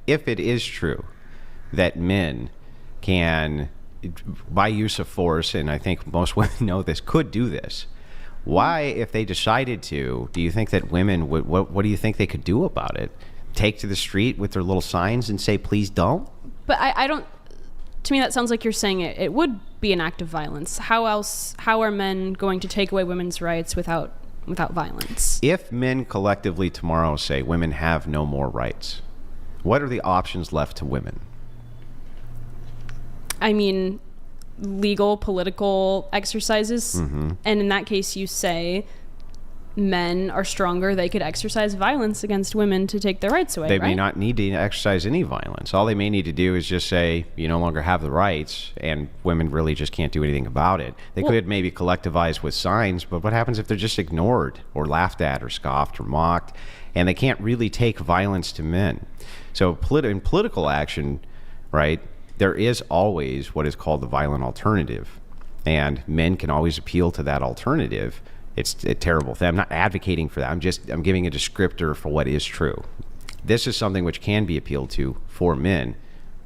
if it is true that men can, by use of force, and I think most women know this, could do this, why, if they decided to, do you think that women would, what do you think they could do about it? Take to the street with their little signs and say, please don't? But I don't, to me that sounds like you're saying it would be an act of violence. How are men going to take away women's rights without violence? If men collectively tomorrow say women have no more rights, what are the options left to women? I mean, legal, political exercises. Mm-hmm. And in that case, you say men are stronger. They could exercise violence against women to take their rights away, They right? may not need to exercise any violence. All they may need to do is just say, you no longer have the rights, and women really just can't do anything about it. They could maybe collectivize with signs, but what happens if they're just ignored or laughed at or scoffed or mocked, and they can't really take violence to men? So in political action, right, there is always what is called the violent alternative, and men can always appeal to that alternative. It's a terrible thing. I'm not advocating for that. I'm giving a descriptor for what is true. This is something which can be appealed to for men,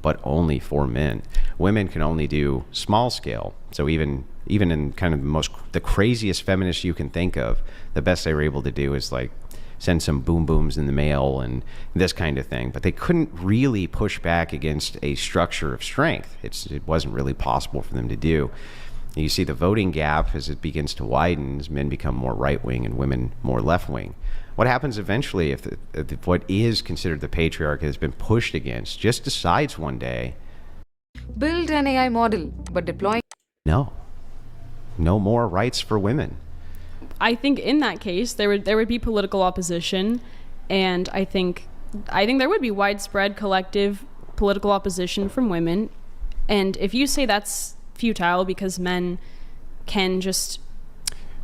but only for men. Women can only do small scale. So even in kind of the craziest feminists you can think of, the best they were able to do is like send some boom booms in the mail and this kind of thing. But they couldn't really push back against a structure of strength. It wasn't really possible for them to do. You see the voting gap as it begins to widen, as men become more right-wing and women more left-wing. What happens eventually if what is considered the patriarchy has been pushed against just decides one day, build an AI model, but deploy... No more rights for women. I think in that case, there would be political opposition, and I think there would be widespread collective political opposition from women. And if you say that's futile because men can just...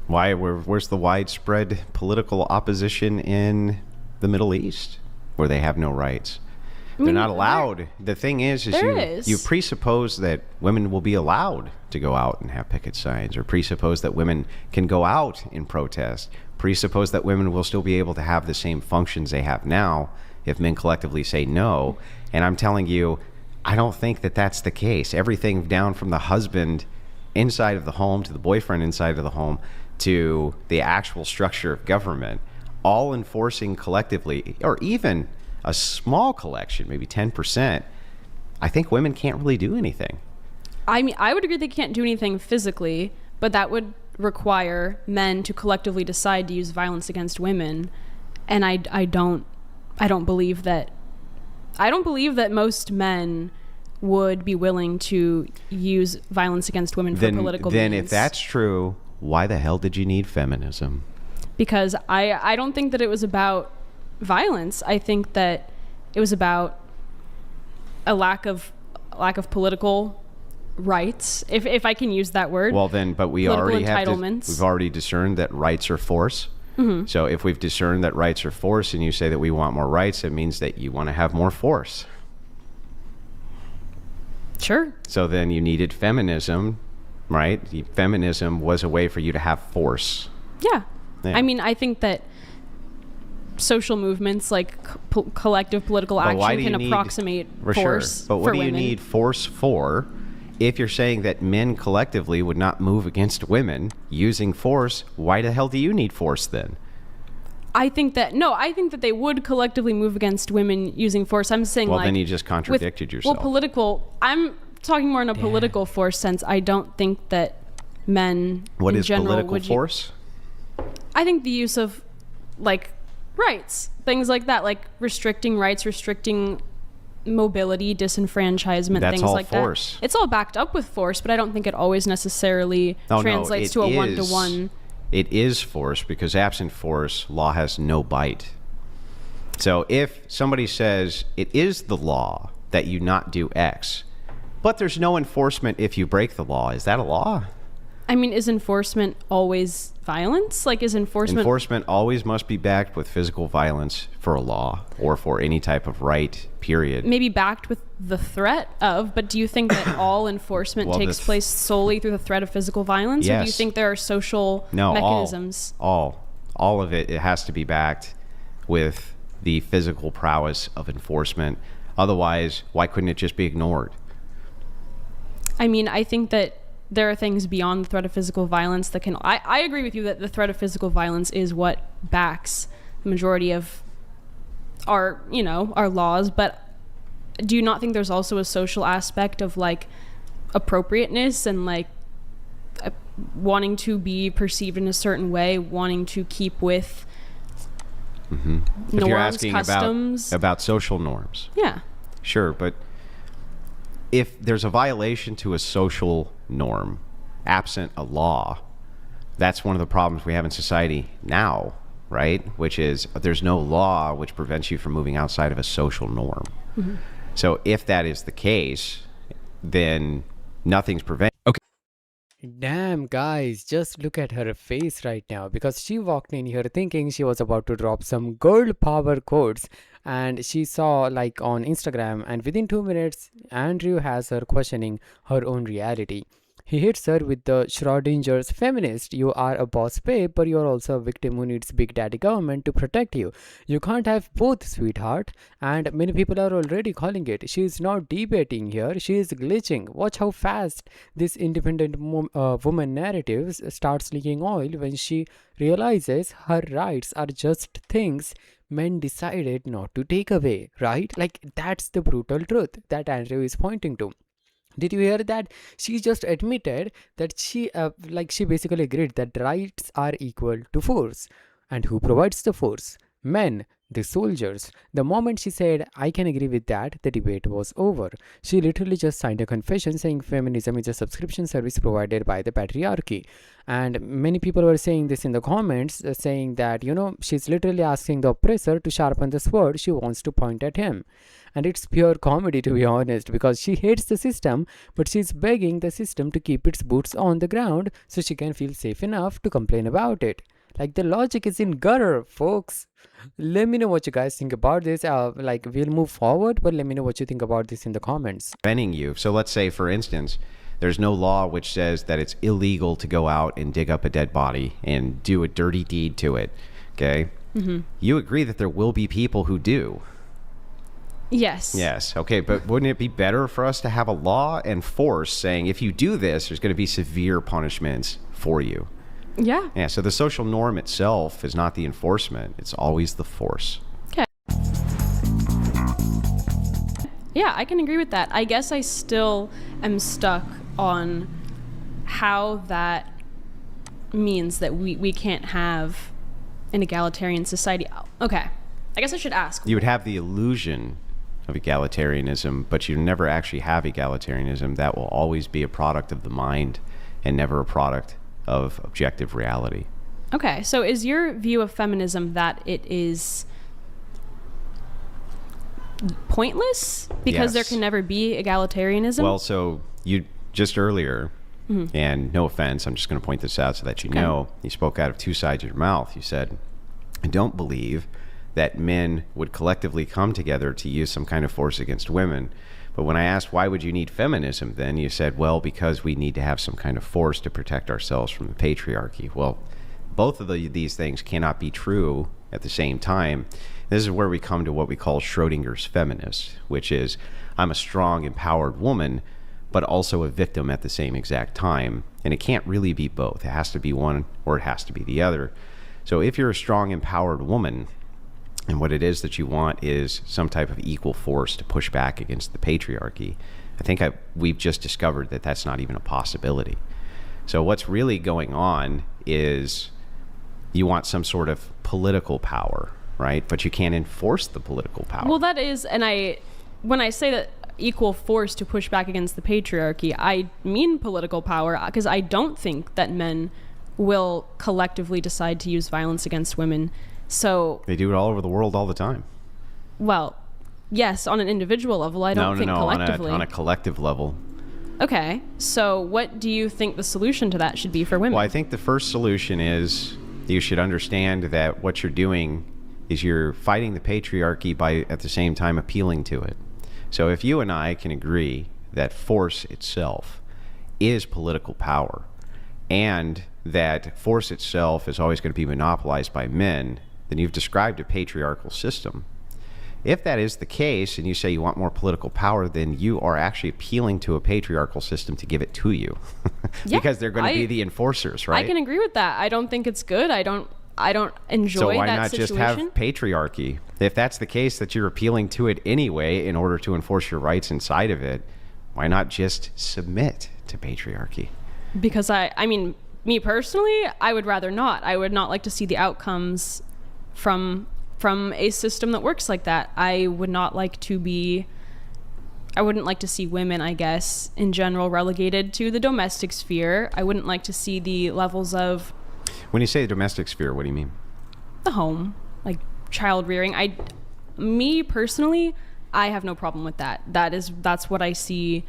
Where's the widespread political opposition in the Middle East where they have no rights? They're not allowed. The thing is you presuppose that women will be allowed to go out and have picket signs, or presuppose that women can go out and protest, presuppose that women will still be able to have the same functions they have now if men collectively say no. And I'm telling you, I don't think that that's the case. Everything down from the husband inside of the home to the boyfriend inside of the home to the actual structure of government, all enforcing collectively, or even a small collection, maybe 10%, I think women can't really do anything. I mean, I would agree they can't do anything physically, but that would require men to collectively decide to use violence against women. And I don't believe that most men would be willing to use violence against women for political means. Then if that's true, why the hell did you need feminism? Because I don't think that it was about violence. I think that it was about a lack of political rights, if I can use that word. Well then, but we've already discerned that rights are force. Mm-hmm. So if we've discerned that rights are force and you say that we want more rights, it means that you want to have more force. Sure. So then you needed feminism, right? Feminism was a way for you to have force. Yeah. I mean, I think that social movements like collective political action can approximate force. Sure. But what do you need force for? If you're saying that men collectively would not move against women using force, why the hell do you need force then? I think that they would collectively move against women using force. I'm saying then you just contradicted yourself. Well, I'm talking more in a political force sense. I don't think that men What in is general political force? I think the use of rights, things like that, like restricting rights, restricting mobility, disenfranchisement, things like force. That. It's all backed up with force, but I don't think it always necessarily translates to a one-to-one. It is force, because absent force, law has no bite. So if somebody says it is the law that you not do X, but there's no enforcement if you break the law, is that a law? I mean, is enforcement always violence? Like, is enforcement... Enforcement always must be backed with physical violence for a law or for any type of right, period. Maybe backed with the threat of, but do you think that all enforcement takes place solely through the threat of physical violence? Yes. Or do you think there are social mechanisms? All of it has to be backed with the physical prowess of enforcement. Otherwise, why couldn't it just be ignored? I mean, I think that there are things beyond the threat of physical violence that can... I agree with you that the threat of physical violence is what backs the majority of our, our laws, but do you not think there's also a social aspect of like appropriateness and like wanting to be perceived in a certain way, wanting to keep with norms, if you're asking customs? about social norms. Yeah. Sure, but if there's a violation to a social norm, absent a law, that's one of the problems we have in society now, right? Which is there's no law which prevents you from moving outside of a social norm. Mm-hmm. So if that is the case, then nothing's preventing. Okay. Damn, guys, just look at her face right now, because she walked in here thinking she was about to drop some girl power quotes, and she saw like on Instagram, and within 2 minutes Andrew has her questioning her own reality. He hits her with the Schrodinger's feminist. You are a boss babe, but you're also a victim who needs big daddy government to protect you. You can't have both, sweetheart. And many people are already calling it. She is not debating here. She is glitching. Watch how fast this independent woman narrative starts leaking oil when she realizes her rights are just things men decided not to take away, right? Like, that's the brutal truth that Andrew is pointing to. Did you hear that? She just admitted that she basically agreed that rights are equal to force. And who provides the force? Men, the soldiers. The moment she said, I can agree with that, the debate was over. She literally just signed a confession saying feminism is a subscription service provided by the patriarchy. And many people were saying this in the comments, saying that, she's literally asking the oppressor to sharpen the sword she wants to point at him. And it's pure comedy, to be honest, because she hates the system, but she's begging the system to keep its boots on the ground so she can feel safe enough to complain about it. Like, the logic is in gutter, folks. Let me know what you guys think about this. We'll move forward, but let me know what you think about this in the comments. Preventing you. So let's say, for instance, there's no law which says that it's illegal to go out and dig up a dead body and do a dirty deed to it. Okay? Mm-hmm. You agree that there will be people who do. Yes. Yes. Okay. But wouldn't it be better for us to have a law and force saying if you do this, there's going to be severe punishments for you? Yeah. Yeah. So the social norm itself is not the enforcement. It's always the force. Okay. Yeah, I can agree with that. I guess I still am stuck on how that means that we can't have an egalitarian society. Okay. I guess I should ask. You would have the illusion of egalitarianism, but you never actually have egalitarianism. That will always be a product of the mind and never a product of objective reality. Okay, so is your view of feminism that it is pointless because there can never be egalitarianism? Well, so you just earlier, and no offense, I'm just going to point this out so that you know, you spoke out of two sides of your mouth. You said, I don't believe that men would collectively come together to use some kind of force against women. But when I asked, why would you need feminism then? You said, well, because we need to have some kind of force to protect ourselves from the patriarchy. Well, both of these things cannot be true at the same time. This is where we come to what we call Schrodinger's feminist, which is I'm a strong, empowered woman, but also a victim at the same exact time. And it can't really be both. It has to be one or it has to be the other. So if you're a strong, empowered woman, and what it is that you want is some type of equal force to push back against the patriarchy, I think we've just discovered that that's not even a possibility. So what's really going on is you want some sort of political power, right? But you can't enforce the political power. Well, that is, and when I say that equal force to push back against the patriarchy, I mean political power, because I don't think that men will collectively decide to use violence against women. So they do it all over the world all the time. Well, yes, on an individual level. I don't think collectively. On a collective level. Okay, so what do you think the solution to that should be for women? Well, I think the first solution is you should understand that what you're doing is you're fighting the patriarchy by at the same time appealing to it. So if you and I can agree that force itself is political power and that force itself is always going to be monopolized by men, then you've described a patriarchal system. If that is the case, and you say you want more political power, then you are actually appealing to a patriarchal system to give it to you, Yeah, because they're going to be the enforcers, right? I can agree with that. I don't think it's good. I don't enjoy So why that not situation. just have patriarchy? If that's the case, that you're appealing to it anyway in order to enforce your rights inside of it, why not just submit to patriarchy? Because I mean, me personally, I would rather not. I would not like to see the outcomes from a system that works like that. I wouldn't like to see women, I guess, in general relegated to the domestic sphere. I wouldn't like to see the levels of When you say domestic sphere, what do you mean? the home, like child rearing. Me personally, I have no problem with that. That's what I see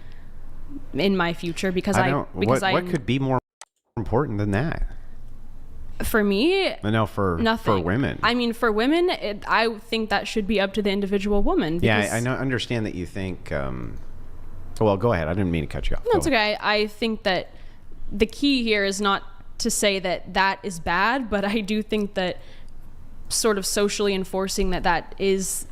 in my future, because what could be more important than that? for me, No, for nothing. women. I mean, for women, I think that should be up to the individual woman. Yeah, I understand that you think. Well, go ahead. I didn't mean to cut you off. No, it's okay. I think that the key here is not to say that is bad, but I do think that sort of socially enforcing that is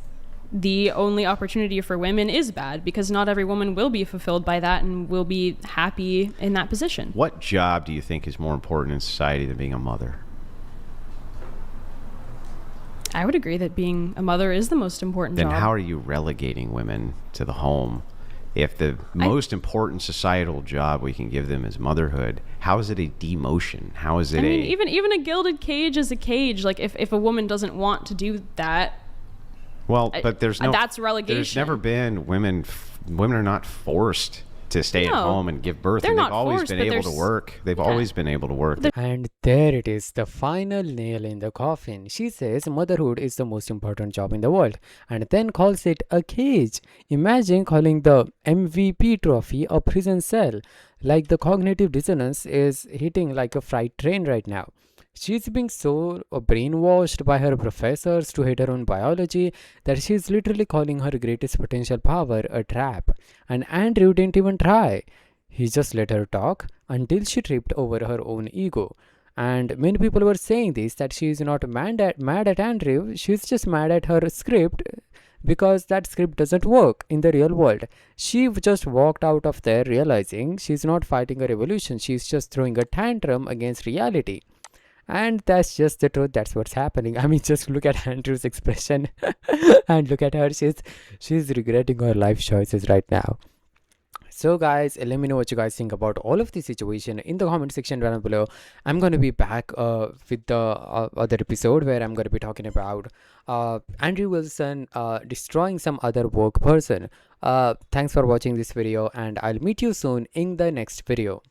the only opportunity for women is bad, because not every woman will be fulfilled by that and will be happy in that position. What job do you think is more important in society than being a mother? I would agree that being a mother is the most important Then job. how are you relegating women to the home? If the most important societal job we can give them is motherhood, how is it a demotion? How is it even a gilded cage is a cage. Like if a woman doesn't want to do that, well, but that's relegation. There's never been women are not forced to stay at No, home and give birth. they're And they've not always forced, been but able to there's- work. They've yeah. always been able to work. And there it is, the final nail in the coffin. She says motherhood is the most important job in the world, and then calls it a cage. Imagine calling the MVP trophy a prison cell. Like, the cognitive dissonance is hitting like a freight train right now. She's being so brainwashed by her professors to hate her own biology that she's literally calling her greatest potential power a trap. And Andrew didn't even try. He just let her talk until she tripped over her own ego. And many people were saying this, that she is not mad at Andrew, she's just mad at her script, because that script doesn't work in the real world. She just walked out of there realizing she's not fighting a revolution, she's just throwing a tantrum against reality. And that's just the truth. That's what's happening. I mean, just look at Andrew's expression and look at her. She's regretting her life choices right now. So guys, let me know what you guys think about all of this situation in the comment section down below. I'm going to be back with the other episode where I'm going to be talking about Andrew Wilson destroying some other woke person. Thanks for watching this video, and I'll meet you soon in the next video.